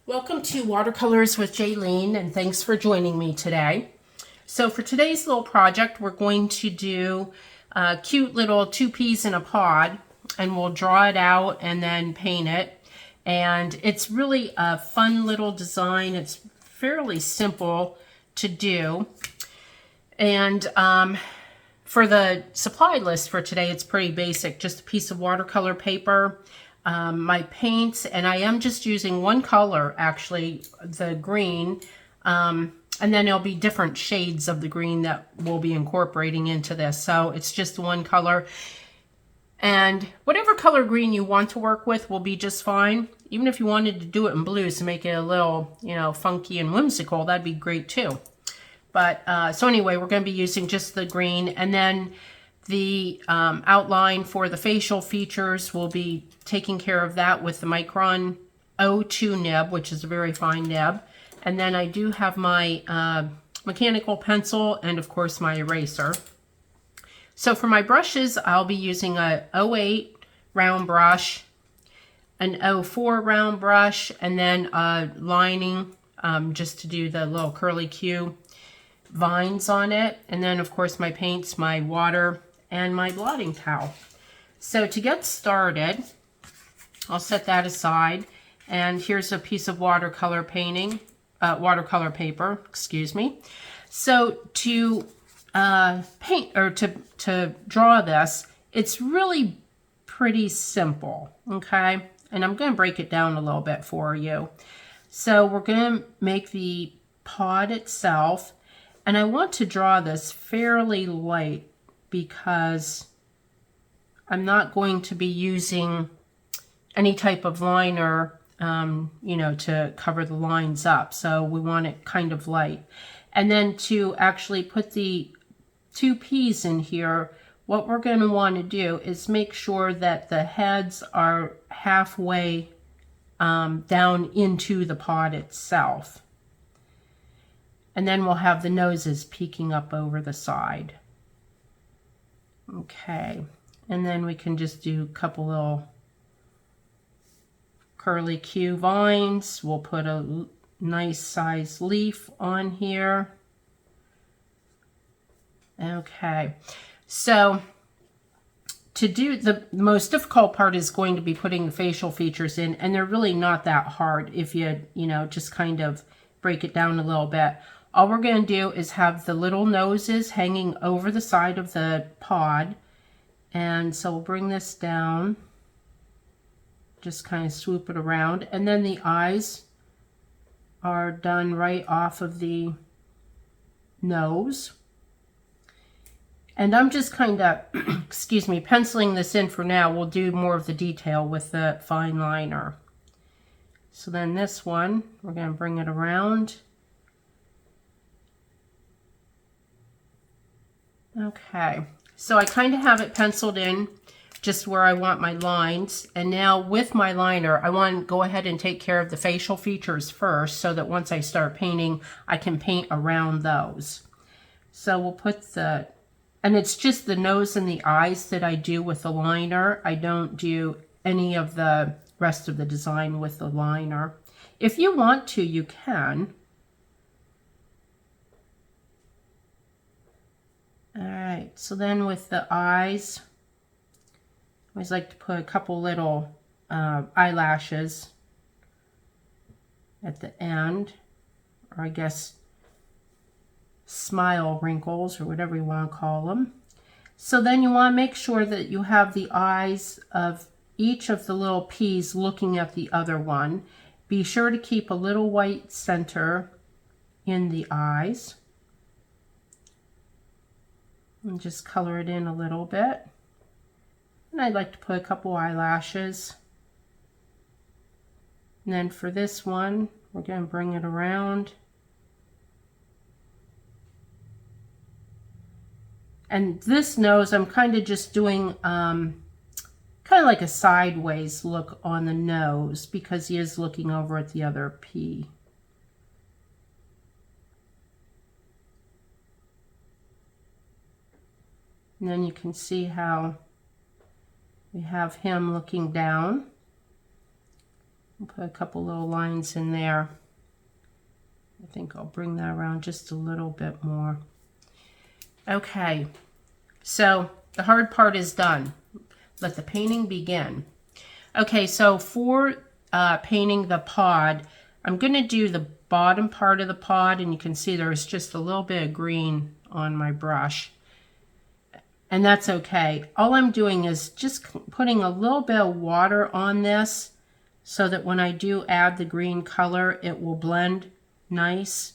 Welcome to Watercolors with Jaylene, and thanks for joining me today. So for today's little project, we're going to do a cute little 2 peas in a pod, and we'll draw it out and then paint it. And it's really a fun little design. It's fairly simple to do. And for the supply list for today, it's pretty basic. Just a piece of watercolor paper, my paints, and I am just using one color, actually, the green, and then there'll be different shades of the green that we'll be incorporating into this. So it's just one color, and whatever color green you want to work with will be just fine. Even if you wanted to do it in blues to make it a little, funky and whimsical, that'd be great too. But so anyway, we're going to be using just the green, and then the outline for the facial features, will be taking care of that with the Micron 02 nib, which is a very fine nib. And then I do have my mechanical pencil and, of course, my eraser. So for my brushes, I'll be using a 08 round brush, an 04 round brush, and then a lining just to do the little curly Q vines on it. And then, of course, my paints, my water, and my blotting towel. So to get started, I'll set that aside, and here's a piece of watercolor paper, excuse me. So to paint, or to draw this, it's really pretty simple, okay? And I'm going to break it down a little bit for you. So we're going to make the pod itself, and I want to draw this fairly light because I'm not going to be using any type of liner, to cover the lines up. So we want it kind of light. And then to actually put the 2 peas in here, what we're going to want to do is make sure that the heads are halfway down into the pod itself. And then we'll have the noses peeking up over the side. Okay, and then we can just do a couple little curly Q vines. We'll put a nice size leaf on here. Okay, so to do the most difficult part is going to be putting the facial features in, and they're really not that hard if you, just kind of break it down a little bit. All we're going to do is have the little noses hanging over the side of the pod. And so we'll bring this down, just kind of swoop it around. And then the eyes are done right off of the nose. And I'm just kind of, excuse me, penciling this in for now. We'll do more of the detail with the fine liner. So then this one, we're going to bring it around. Okay, so I kind of have it penciled in just where I want my lines. And now with my liner, I want to go ahead and take care of the facial features first so that once I start painting, I can paint around those. So we'll put and it's just the nose and the eyes that I do with the liner. I don't do any of the rest of the design with the liner. If you want to, you can. All right, so then with the eyes, I always like to put a couple little eyelashes at the end, or I guess smile wrinkles, or whatever you want to call them. So then you want to make sure that you have the eyes of each of the little peas looking at the other one. Be sure to keep a little white center in the eyes. And just color it in a little bit. And I'd like to put a couple eyelashes. And then for this one, we're going to bring it around. And this nose, I'm kind of just doing kind of like a sideways look on the nose because he is looking over at the other pea. And then you can see how we have him looking down. I'll put a couple little lines in there. I think I'll bring that around just a little bit more. Okay, so the hard part is done. Let the painting begin. Okay, so for painting the pod, I'm going to do the bottom part of the pod, and you can see there's just a little bit of green on my brush. And that's okay. All I'm doing is just putting a little bit of water on this so that when I do add the green color, it will blend nice.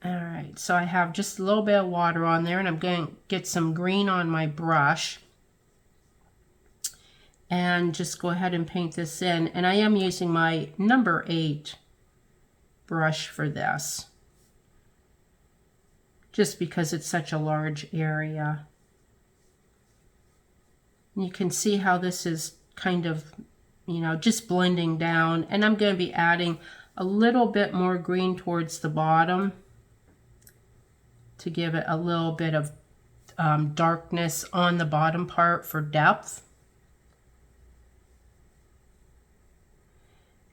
All right, so I have just a little bit of water on there, and I'm going to get some green on my brush and just go ahead and paint this in. And I am using my number 8 brush for this, just because it's such a large area. And you can see how this is kind of, you know, just blending down. And I'm going to be adding a little bit more green towards the bottom to give it a little bit of darkness on the bottom part for depth.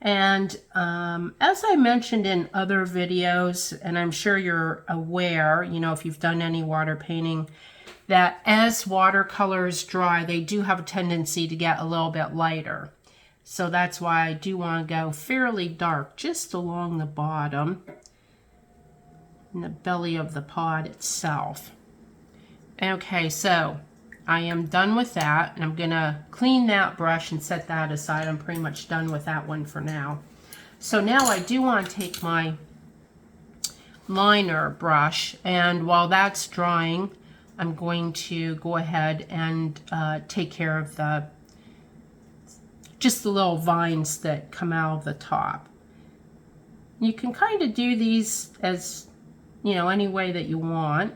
And as I mentioned in other videos, and I'm sure you're aware, you know, if you've done any water painting, that as watercolors dry, they do have a tendency to get a little bit lighter. So that's why I do want to go fairly dark just along the bottom and the belly of the pod itself. Okay, so I am done with that, and I'm gonna clean that brush and set that aside. I'm pretty much done with that one for now. So now I do want to take my liner brush, and while that's drying, I'm going to go ahead and take care of just the little vines that come out of the top. You can kind of do these as, you know, any way that you want.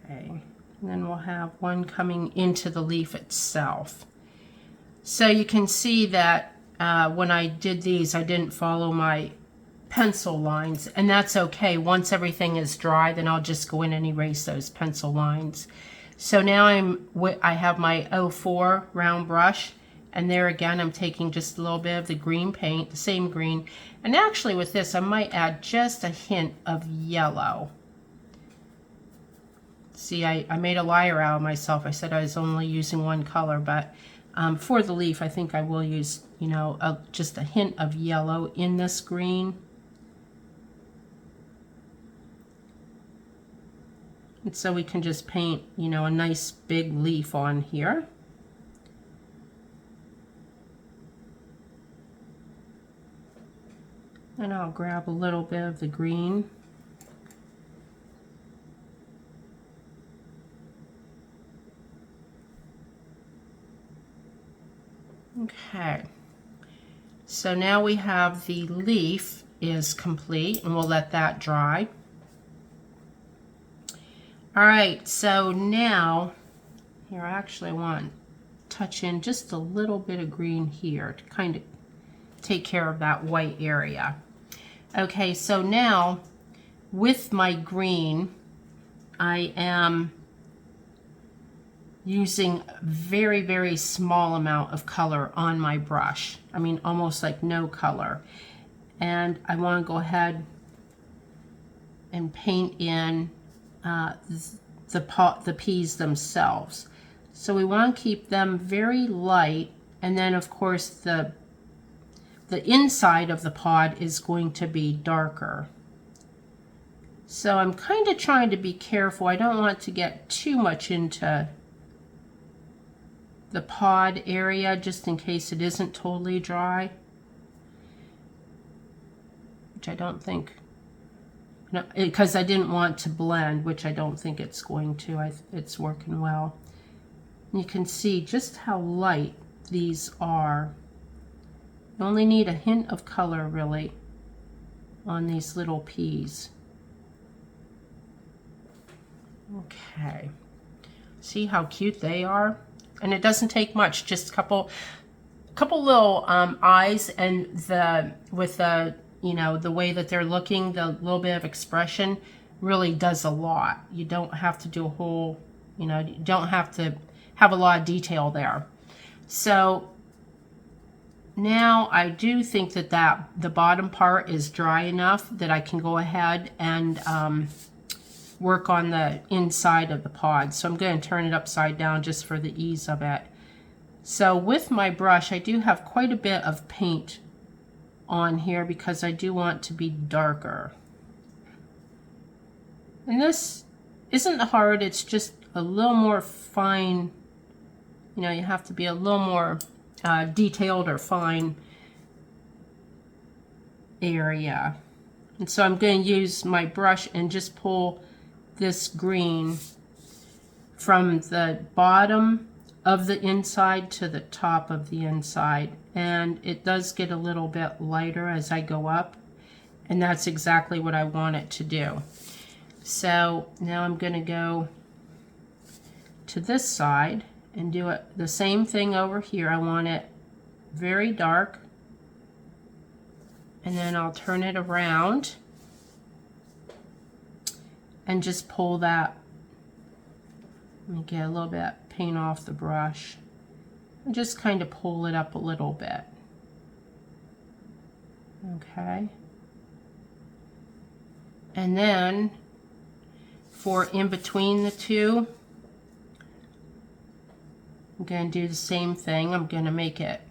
Okay, and then we'll have one coming into the leaf itself. So you can see that when I did these, I didn't follow my pencil lines, and that's okay. Once everything is dry, then I'll just go in and erase those pencil lines. So now I have my 04 round brush, and there again I'm taking just a little bit of the green paint, the same green, and actually with this I might add just a hint of yellow. See, I made a liar out of myself. I said I was only using one color, but for the leaf I think I will use, you know, just a hint of yellow in this green. And so we can just paint, you know, a nice big leaf on here. And I'll grab a little bit of the green. Okay, so now we have the leaf is complete, and we'll let that dry. All right, so now, here I actually want to touch in just a little bit of green here to kind of take care of that white area. Okay, so now with my green, I am using a very, very small amount of color on my brush. I mean, almost like no color. And I want to go ahead and paint in the peas themselves. So we want to keep them very light, and then of course the inside of the pod is going to be darker. So I'm kind of trying to be careful. I don't want to get too much into the pod area, just in case it isn't totally dry, which I don't think, no, because I didn't want to blend, which I don't think it's going to. It's working well. And you can see just how light these are. You only need a hint of color really on these little peas. Okay, see how cute they are? And it doesn't take much, just a couple couple little eyes, and with the, you know, the way that they're looking, the little bit of expression really does a lot. You don't have to do a whole, you know, you don't have to have a lot of detail there. So now I do think that the bottom part is dry enough that I can go ahead and work on the inside of the pod. So I'm going to turn it upside down just for the ease of it. So with my brush, I do have quite a bit of paint on here because I do want to be darker. And this isn't hard, it's just a little more fine. You know, you have to be a little more detailed or fine area. And so I'm going to use my brush and just pull this green from the bottom of the inside to the top of the inside, and it does get a little bit lighter as I go up, and that's exactly what I want it to do. So now I'm going to go to this side and do it the same thing over here. I want it very dark, and then I'll turn it around and just pull that. Let me get a little bit of paint off the brush and just kind of pull it up a little bit. Okay. And then for in between the two, I'm going to do the same thing. I'm going to make it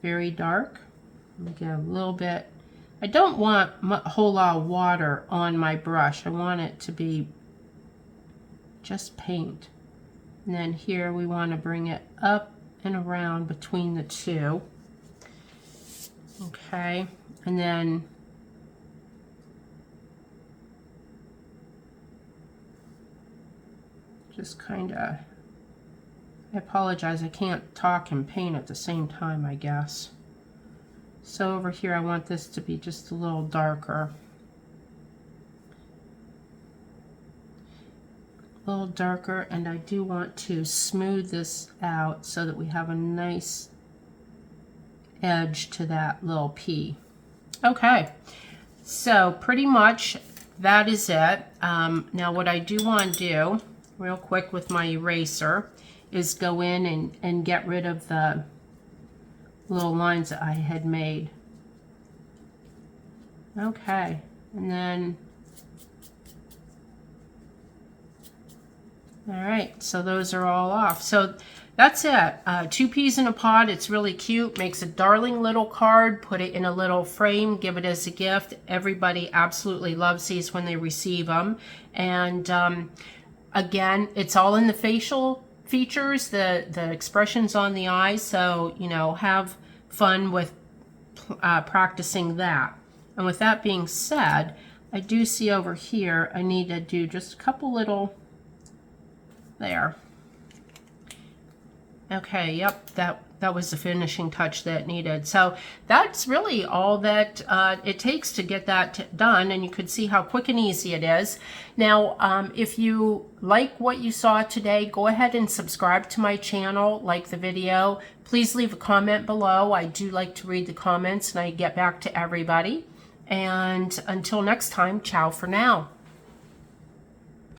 very dark. Let me get a little bit. I don't want a whole lot of water on my brush. I want it to be just paint. And then here we want to bring it up and around between the two. Okay, and then just kind of, I apologize, I can't talk and paint at the same time, I guess. So over here I want this to be just a little darker. A little darker, and I do want to smooth this out so that we have a nice edge to that little P. Okay, so pretty much that is it. Now what I do want to do real quick with my eraser is go in and get rid of the little lines that I had made. Okay, and then all right, so those are all off. So that's it. 2 peas in a pod. It's really cute. Makes a darling little card. Put it in a little frame. Give it as a gift. Everybody absolutely loves these when they receive them. And again, it's all in the facial features, the expressions on the eyes. So, you know, have fun with practicing that. And with that being said, I do see over here I need to do just a couple little there. Okay, yep, that was the finishing touch that it needed. So that's really all that it takes to get that done, and you could see how quick and easy it is. Now, if you like what you saw today, go ahead and subscribe to my channel, like the video. Please leave a comment below. I do like to read the comments, and I get back to everybody. And until next time, ciao for now.